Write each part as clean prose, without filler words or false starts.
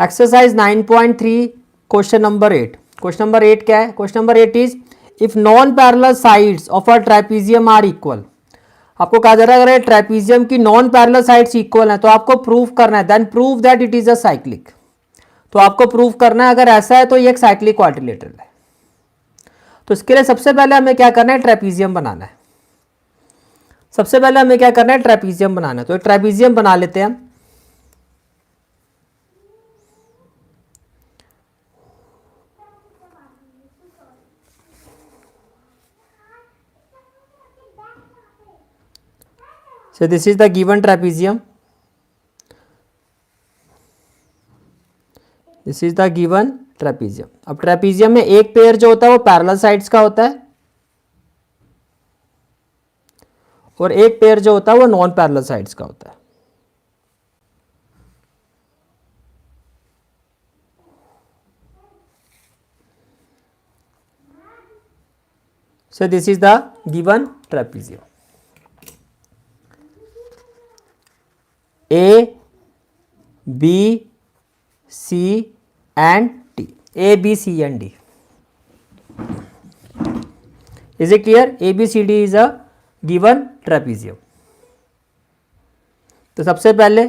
Exercise 9.3 question number 8. Question number 8 क्या है? Question number 8 is if non parallel sides of a trapezium are equal. आपको कहा जा रहा है अगर ट्रापेजियम की नॉन पैरेलल साइड्स इक्वल हैं तो आपको प्रूव करना है, then prove that it is a cyclic. तो आपको प्रूव करना है अगर ऐसा है तो ये एक साइक्लिक क्वाड्रिलेटरल है. तो इसके लिए सबसे पहले हमें क्या करना है? ट्रापेजियम बनाना है. सबसे पहले हमें क्या करना है? ट्रापेजियम बनाना है. तो एक ट्रापेजियम बना लेते हैं हम. So this is the given trapezium. This is the given trapezium. अब ट्रेपेजियम में एक पेयर जो होता है वो पैरेलल साइड्स का होता है और एक पेयर जो होता है वो नॉन पैरेलल साइड्स का होता है. So this is the given trapezium. A, B, C and D. A, B, C and D. Is it clear? A, B, C, D is a given trapezium. तो सबसे पहले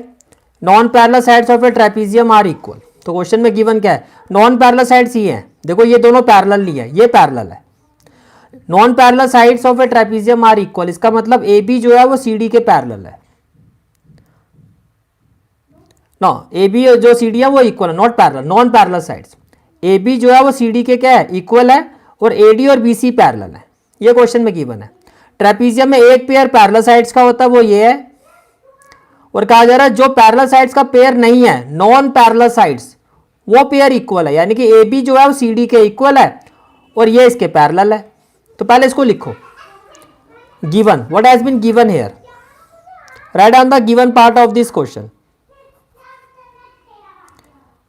non parallel sides of a trapezium are equal. तो question में given क्या है? Non parallel sides ही हैं. देखो ये दोनों पैरेलल नहीं है, ये पैरेलल है. Non parallel sides of a trapezium are equal, इसका मतलब ए बी जो है वो सी डी के पैरेलल है. नो, ए बी जो सी डी है वो इक्वल है, not parallel, non parallel sides. A B जो है वो सी डी के क्या है? इक्वल है और ए डी और बी सी पैरेलल है. ये क्वेश्चन में गिवन है. ट्रेपेजियम में एक पेयर पैरेलल साइड्स का होता है, वो ये है. और कहा जा रहा है जो पैरेलल साइड्स का पेयर नहीं है, नॉन पैरेलल साइड्स, वो पेयर इक्वल है. यानी कि ए बी जो है वो सी डी के इक्वल है और ये इसके पैरेलल है. तो पहले इसको लिखो. Given, what has been given here? Write down the given part of this question.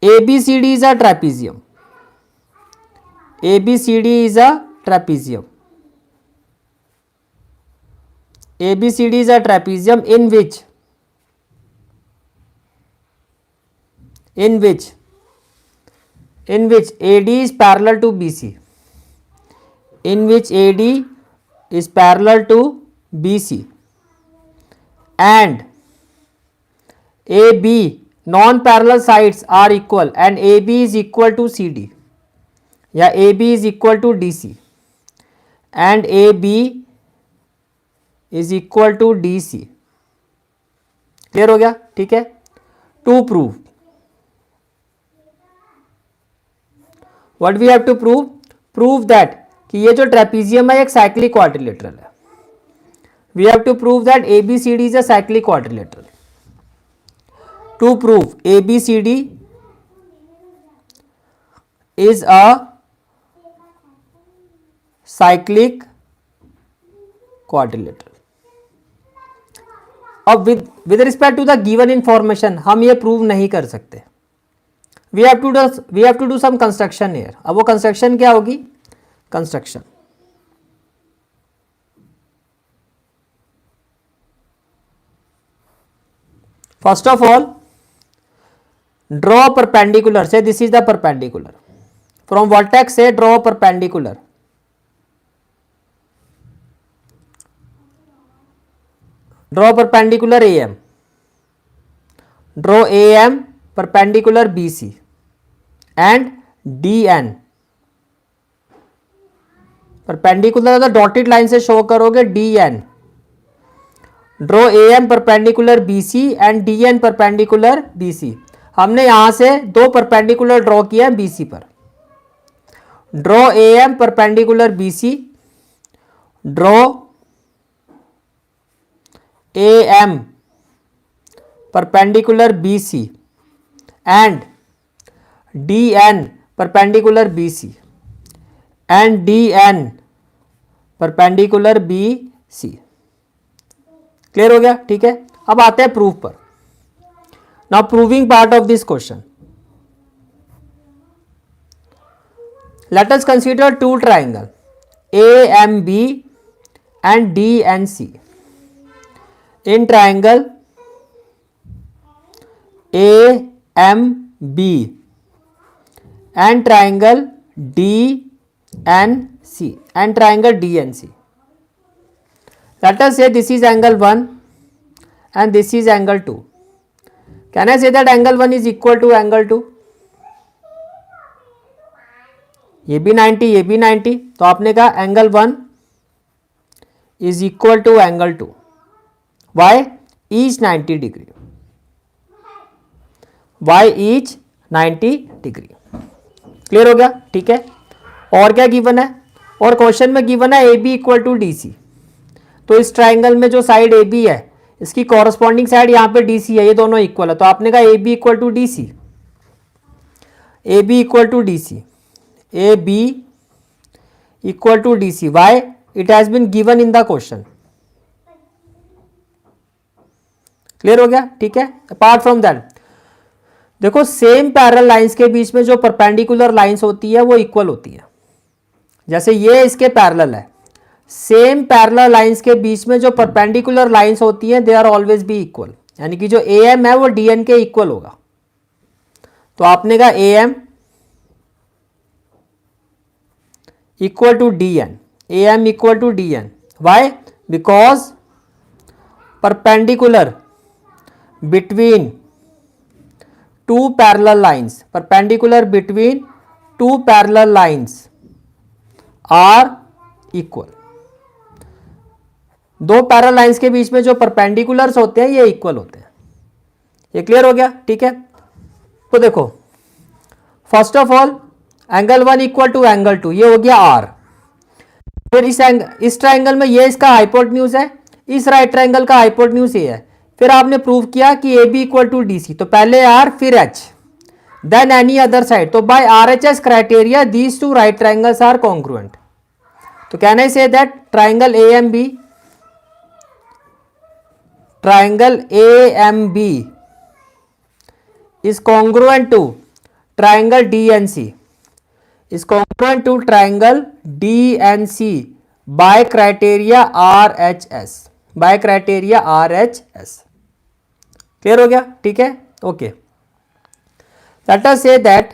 ABCD is a trapezium. ABCD is a trapezium. ABCD is a trapezium in which AD is parallel to BC. In which AD is parallel to BC and AB non-parallel sides are equal and AB is equal to CD या AB is equal to DC and AB is equal to DC. Clear हो गया? ठीक है. To prove, what we have to prove? Prove that कि ये जो trapezium है एक साइक्लिक क्वाड्रिलेटरल है. We have to prove that ABCD is a cyclic quadrilateral. To prove ABCD is a cyclic quadrilateral. अब with respect to the given information हम ये prove नहीं कर सकते. We have to do some construction here. अब वो construction क्या होगी? Construction. First of all, draw perpendicular. Say this is the perpendicular. From vertex say draw perpendicular. Draw perpendicular AM. Draw AM perpendicular BC and DN. Perpendicular the dotted line से show करोगे DN. Draw AM perpendicular BC and DN perpendicular BC. हमने यहां से दो perpendicular draw किया है BC पर. Draw AM perpendicular BC, draw AM perpendicular BC and DN perpendicular BC and DN perpendicular BC. Clear हो गया? ठीक है. अब आते हैं प्रूफ पर. Now proving part of this question. Let us consider two triangle AMB and DNC. In triangle AMB B and triangle D N C and triangle D N C. Let us say this is angle 1 and this is angle 2. Can I say that angle 1 is equal to angle 2? ये भी 90, ये भी 90, तो आपने कहा angle 1 is equal to angle 2. Why? Each 90 degree. Why each 90 degree. Clear हो गया? ठीक है. और क्या गिवन है? और क्वेश्चन में गिवन है A B equal to D C. तो इस ट्राइंगल में जो साइड ए बी है इसकी कॉरस्पॉन्डिंग साइड यहाँ पे डी सी है, ये दोनों इक्वल है. तो आपने कहा A B equal to D C. A B equal to D C. A B equal to D C. Why? It has been given in the question. Clear हो गया? ठीक है. अपार्ट फ्रॉम दैट देखो same parallel lines के बीच में जो perpendicular lines होती है वो इक्वल होती है. जैसे ये इसके पैरेलल है, सेम पैरेलल लाइंस के बीच में जो परपेंडिकुलर लाइंस होती हैं they are always be equal. यानी कि जो ए एम है वो डी एन के इक्वल होगा. तो आपने कहा A M equal to D N. A M equal to D N. Why? Because perpendicular between two parallel lines, perpendicular between two parallel lines are equal. दो parallel lines के बीच में जो परपेंडिकुलर्स होते हैं ये इक्वल होते हैं. ये क्लियर हो गया? ठीक है. तो देखो first of all angle 1 equal to angle 2, ये हो गया आर. फिर इस ट्राइंगल में ये इसका हाइपोटेन्यूज है, इस राइट ट्राइंगल का हाइपोटेन्यूज ये है. फिर आपने प्रूव किया कि A B equal to D C. तो पहले आर फिर H then any other side. तो by R H S criteria these two right triangles are congruent. तो can I say that triangle A M B, triangle AMB is congruent to triangle DNC, is congruent to triangle DNC by criteria RHS, by criteria RHS. Clear हो गया? ठीक है. Okay. Let us say that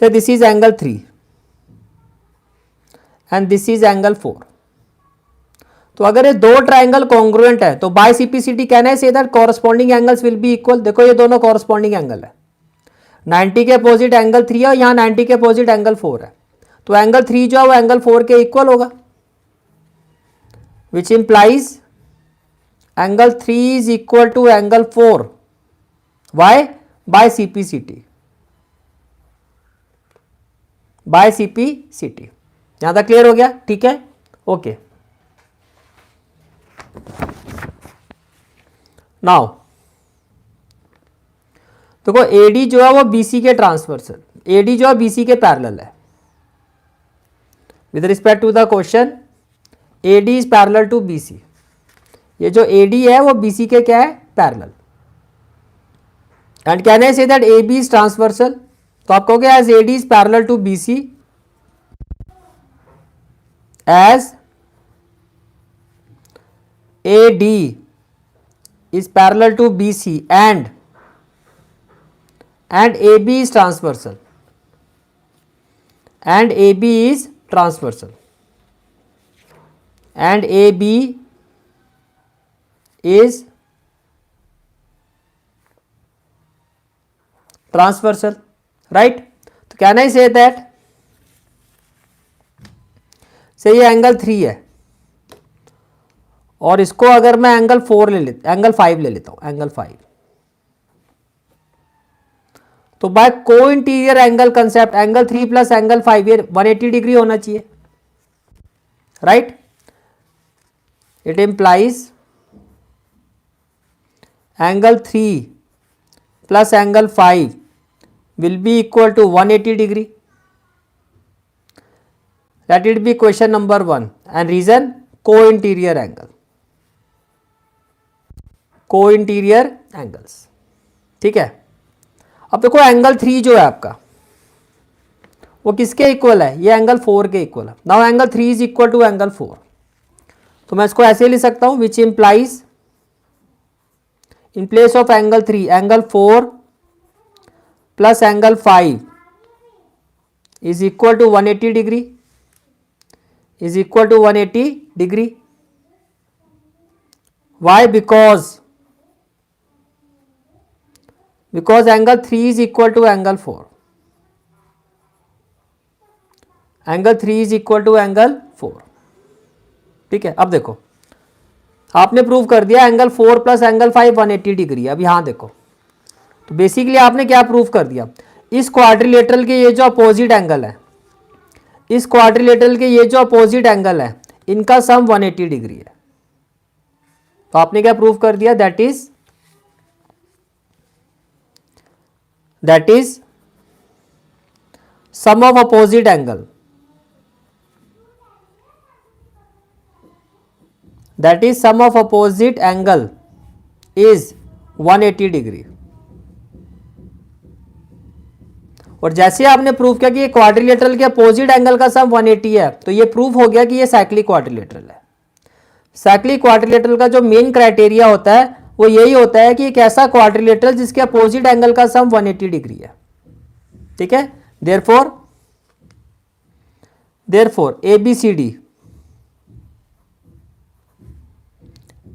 say this is angle 3 and this is angle 4. तो अगर ये दो triangle congruent है तो bye CPCT can I say that corresponding angles will be equal. देखो ये दोनों कॉरस्पॉन्डिंग एंगल है. 90 के अपोजिट एंगल 3 है और यहाँ 90 के अपोजिट एंगल 4 है. तो एंगल 3 जो है वो एंगल 4 के इक्वल होगा, which implies angle 3 is equal to angle 4. Why? By CPCT. By CPCT. यहां तक क्लियर हो गया? ठीक है. ओके. नाउ देखो एडी जो है वो बीसी के ट्रांसवर्सल, एडी जो है बीसी के पैरेलल है. With respect to the question AD is parallel to BC. ये जो एडी है वो बीसी के क्या है? Parallel. And can I say that A B is transversal. तो आप कहोगे as AD is parallel to BC, as AD is parallel to BC and AB is transversal, and AB is transversal, and AB is transversal, right? तो can I say that say ये angle 3 है और इसको अगर मैं angle 4 ले लेता, angle 5 ले लेता हूं, एंगल 5, तो बाय को interior angle concept angle 3 plus angle 5 ये 180 डिग्री होना चाहिए, right? It implies angle 3 plus angle 5 will be equal to 180 degree. Let it be question number 1 and reason co-interior angle, co-interior angles. ठीक है. अब देखो angle 3 जो है आपका वो किसके इक्वल है? ये एंगल 4 के इक्वल है. Now angle 3 is equal to angle 4, तो मैं इसको ऐसे लिख सकता हूं which implies in place of angle 3 angle 4 plus angle 5 is equal to 180 degree, is equal to 180 degree. Why? Because angle 3 is equal to angle 4. Angle 3 is equal to angle 4. ठीक है, अब देखो आपने प्रूव कर दिया एंगल 4 प्लस एंगल 5 180 डिग्री. अब यहां देखो, तो बेसिकली आपने क्या प्रूव कर दिया, इस क्वाड्रिलेटरल के ये जो अपोजिट एंगल है, इस क्वाड्रिलेटरल के ये जो अपोजिट एंगल है, इनका सम 180 डिग्री है. तो आपने क्या प्रूव कर दिया, that is sum of opposite angle, that is sum of opposite angle is 180 degree. और जैसे आपने प्रूव किया कि ये क्वाड्रिलेटरल के अपोजिट एंगल का सम 180 है, तो ये प्रूव हो गया कि ये साइक्लिक क्वाड्रिलेटरल है. साइक्लिक क्वाड्रिलेटरल का जो मेन क्राइटेरिया होता है वो यही होता है कि एक ऐसा क्वाड्रिलेटरल जिसके अपोजिट एंगल का सम 180 डिग्री है. ठीक है, therefore ABCD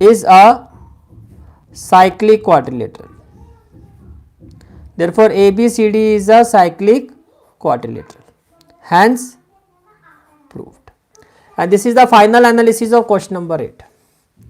is a cyclic quadrilateral. Therefore ABCD is a cyclic quadrilateral, hence proved. And this is the final analysis of question number 8.